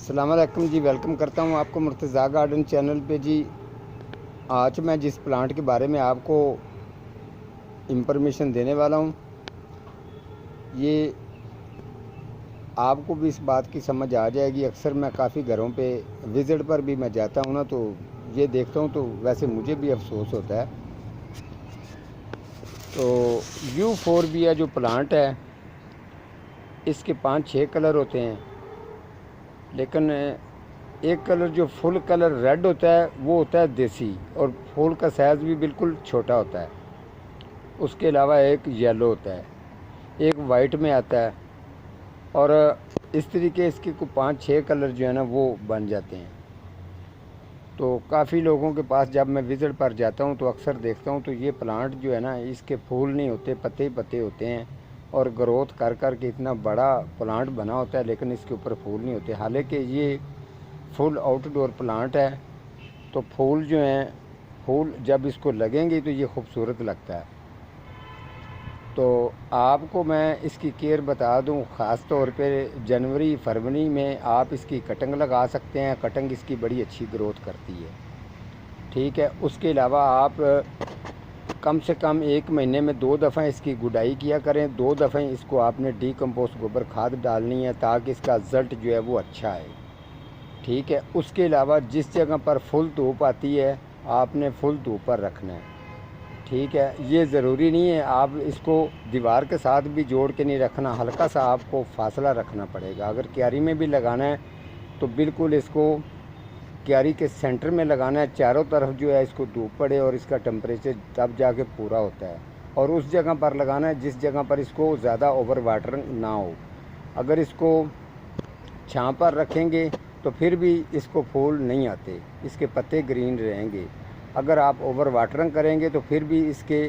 अस्सलाम वालेकुम जी। वेलकम करता हूँ आपको मुर्तज़ा गार्डन चैनल पे जी। आज मैं जिस प्लांट के बारे में आपको इंफॉर्मेशन देने वाला हूँ, ये आपको भी इस बात की समझ आ जाएगी। अक्सर मैं काफ़ी घरों पे विज़िट पर भी मैं जाता हूँ ना, तो ये देखता हूँ तो वैसे मुझे भी अफसोस होता है। तो यूफोरबिया जो प्लांट है, इसके 5-6 कलर होते हैं, लेकिन एक कलर जो फुल कलर रेड होता है वो होता है देसी, और फूल का साइज़ भी बिल्कुल छोटा होता है। उसके अलावा एक येलो होता है, एक वाइट में आता है, और इस तरीके इसके को 5-6 कलर जो है ना वो बन जाते हैं। तो काफ़ी लोगों के पास जब मैं विज़िट पर जाता हूँ तो अक्सर देखता हूँ तो ये प्लांट जो है ना, इसके फूल नहीं होते, पत्ते ही पत्ते होते हैं, और ग्रोथ कर कर के इतना बड़ा प्लांट बना होता है, लेकिन इसके ऊपर फूल नहीं होते। हालांकि ये फुल आउटडोर प्लांट है, तो फूल जो हैं, फूल जब इसको लगेंगे तो ये खूबसूरत लगता है। तो आपको मैं इसकी केयर बता दूं, ख़ास तौर पे जनवरी फरवरी में आप इसकी कटिंग लगा सकते हैं। कटिंग इसकी बड़ी अच्छी ग्रोथ करती है, ठीक है। उसके अलावा आप कम से कम 1 महीने में 2 दफ़ा इसकी गुडाई किया करें। 2 दफ़ा इसको आपने डीकम्पोस्ट गोबर खाद डालनी है, ताकि इसका रिज़ल्ट जो है वो अच्छा है, ठीक है। उसके अलावा जिस जगह पर फुल धूप आती है, आपने फुल धूप पर रखना है, ठीक है। ये ज़रूरी नहीं है आप इसको दीवार के साथ भी जोड़ के नहीं रखना, हल्का सा आपको फासला रखना पड़ेगा। अगर क्यारी में भी लगाना है तो बिल्कुल इसको क्यारी के सेंटर में लगाना है। चारों तरफ जो है इसको धूप पड़े और इसका टेम्परेचर तब जाके पूरा होता है। और उस जगह पर लगाना है जिस जगह पर इसको ज़्यादा ओवर वाटरिंग ना हो। अगर इसको छाँव पर रखेंगे तो फिर भी इसको फूल नहीं आते, इसके पत्ते ग्रीन रहेंगे। अगर आप ओवर वाटरिंग करेंगे तो फिर भी इसके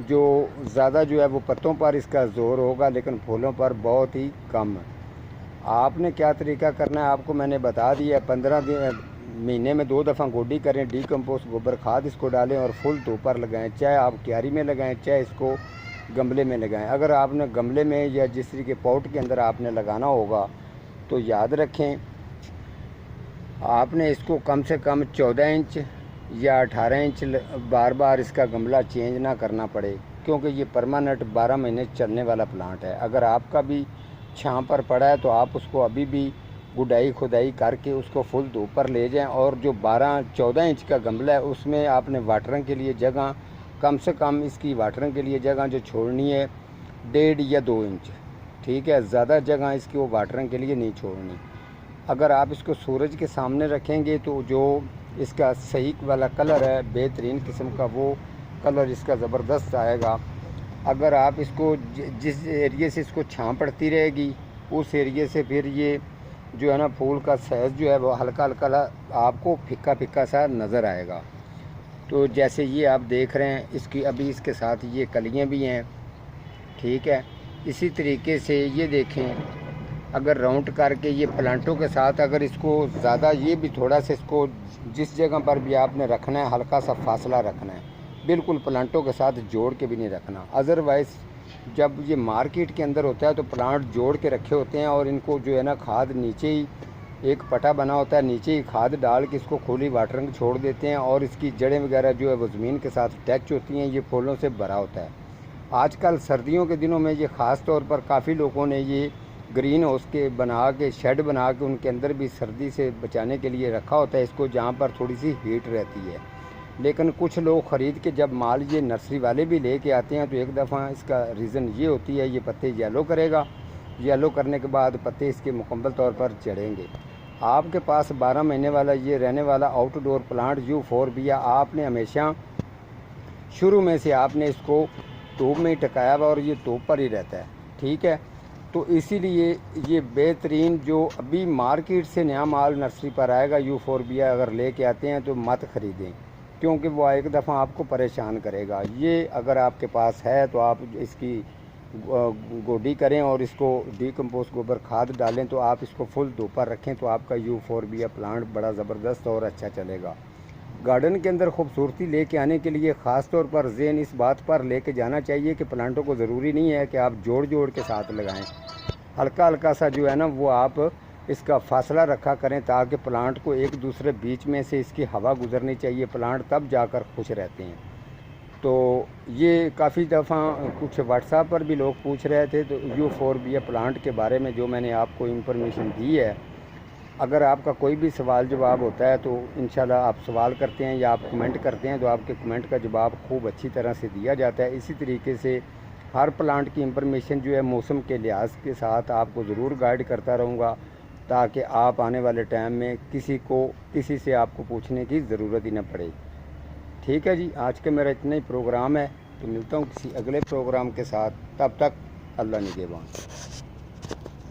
जो ज़्यादा जो है वो पत्तों पर इसका ज़ोर होगा, लेकिन फूलों पर बहुत ही कम। आपने क्या तरीका करना है आपको मैंने बता दिया। 15 दिन महीने में 2 दफ़ा गोडी करें, डीकम्पोस्ट गोबर खाद इसको डालें और फुल धूप पर लगाएं। चाहे आप क्यारी में लगाएं, चाहे इसको गमले में लगाएं। अगर आपने गमले में या जिस तरीके पॉट के अंदर आपने लगाना होगा तो याद रखें, आपने इसको कम से कम 14 इंच या 18 इंच बार बार इसका गमला चेंज ना करना पड़े, क्योंकि ये परमानेंट 12 महीने चलने वाला प्लांट है। अगर आपका भी छाँव पर पड़ा है तो आप उसको अभी भी गुडाई खुदाई करके उसको फुल धूप पर ले जाएं, और जो 12-14 इंच का गमला है उसमें आपने वाटरिंग के लिए जगह कम से कम इसकी वाटरिंग के लिए जगह जो छोड़नी है 1.5 या 2 इंच, ठीक है। ज़्यादा जगह इसकी वो वाटरिंग के लिए नहीं छोड़नी। अगर आप इसको सूरज के सामने रखेंगे तो जो इसका सही वाला कलर है, बेहतरीन किस्म का वो कलर इसका ज़बरदस्त आएगा। अगर आप इसको जिस एरिए से इसको छाँव पड़ती रहेगी उस एरिए से फिर ये जो है ना फूल का साइज़ जो है वो हल्का हल्का आपको फीका फीका सा नज़र आएगा। तो जैसे ये आप देख रहे हैं, इसकी अभी इसके साथ ये कलियाँ भी हैं, ठीक है। इसी तरीके से ये देखें, अगर राउंड करके ये प्लांटों के साथ अगर इसको ज़्यादा ये भी थोड़ा सा इसको जिस जगह पर भी आपने रखना है हल्का सा फासला रखना है, बिल्कुल प्लांटों के साथ जोड़ के भी नहीं रखना। अदरवाइज़ जब ये मार्केट के अंदर होता है तो प्लांट जोड़ के रखे होते हैं और इनको जो है ना खाद नीचे ही एक पटा बना होता है, नीचे ही खाद डाल के इसको खुली वाटरिंग छोड़ देते हैं, और इसकी जड़ें वगैरह जो है वो ज़मीन के साथ टच होती हैं। ये फूलों से भरा होता है। आजकल सर्दियों के दिनों में ये ख़ास तौर पर काफ़ी लोगों ने ये ग्रीन हाउस के बना के शेड बना के उनके अंदर भी सर्दी से बचाने के लिए रखा होता है इसको, जहाँ पर थोड़ी सी हीट रहती है। लेकिन कुछ लोग ख़रीद के जब माल ये नर्सरी वाले भी लेके आते हैं तो एक दफ़ा इसका रीज़न ये होती है, ये पत्ते येलो करेगा, येलो करने के बाद पत्ते इसके मुकम्मल तौर पर चढ़ेंगे। आपके पास 12 महीने वाला ये रहने वाला आउटडोर प्लांट यूफोरबिया, आपने हमेशा शुरू में से आपने इसको धूप में ही टकाया हुआ और ये धूप पर ही रहता है, ठीक है। तो इसीलिए ये बेहतरीन जो अभी मार्केट से नया माल नर्सरी पर आएगा यूफोरबिया, अगर लेके आते हैं तो मत ख़रीदें, क्योंकि वो एक दफ़ा आपको परेशान करेगा। ये अगर आपके पास है तो आप इसकी गोडी करें और इसको डीकम्पोस्ट गोबर खाद डालें, तो आप इसको फुल धूप पर रखें तो आपका यूफोरबिया प्लांट बड़ा ज़बरदस्त और अच्छा चलेगा। गार्डन के अंदर खूबसूरती लेके आने के लिए ख़ास तौर पर ज़हन इस बात पर लेके जाना चाहिए कि प्लांटों को ज़रूरी नहीं है कि आप जोड़ जोड़ के साथ लगाएं। हल्का हल्का सा जो है ना वो आप इसका फासला रखा करें ताकि प्लांट को एक दूसरे बीच में से इसकी हवा गुजरनी चाहिए, प्लांट तब जाकर खुश रहते हैं। तो ये काफ़ी दफ़ा कुछ व्हाट्सएप पर भी लोग पूछ रहे थे, तो यूफोरबिया प्लांट के बारे में जो मैंने आपको इन्फॉर्मेशन दी है। अगर आपका कोई भी सवाल जवाब होता है तो इंशाल्लाह आप सवाल करते हैं या आप कमेंट करते हैं तो आपके कमेंट का जवाब खूब अच्छी तरह से दिया जाता है। इसी तरीके से हर प्लांट की इंफॉर्मेशन जो है मौसम के लिहाज के साथ आपको ज़रूर गाइड करता रहूँगा, ताकि आप आने वाले टाइम में किसी से आपको पूछने की ज़रूरत ही ना पड़े। ठीक है जी, आज का मेरा इतना ही प्रोग्राम है, तो मिलता हूँ किसी अगले प्रोग्राम के साथ। तब तक अल्लाह निगहबान।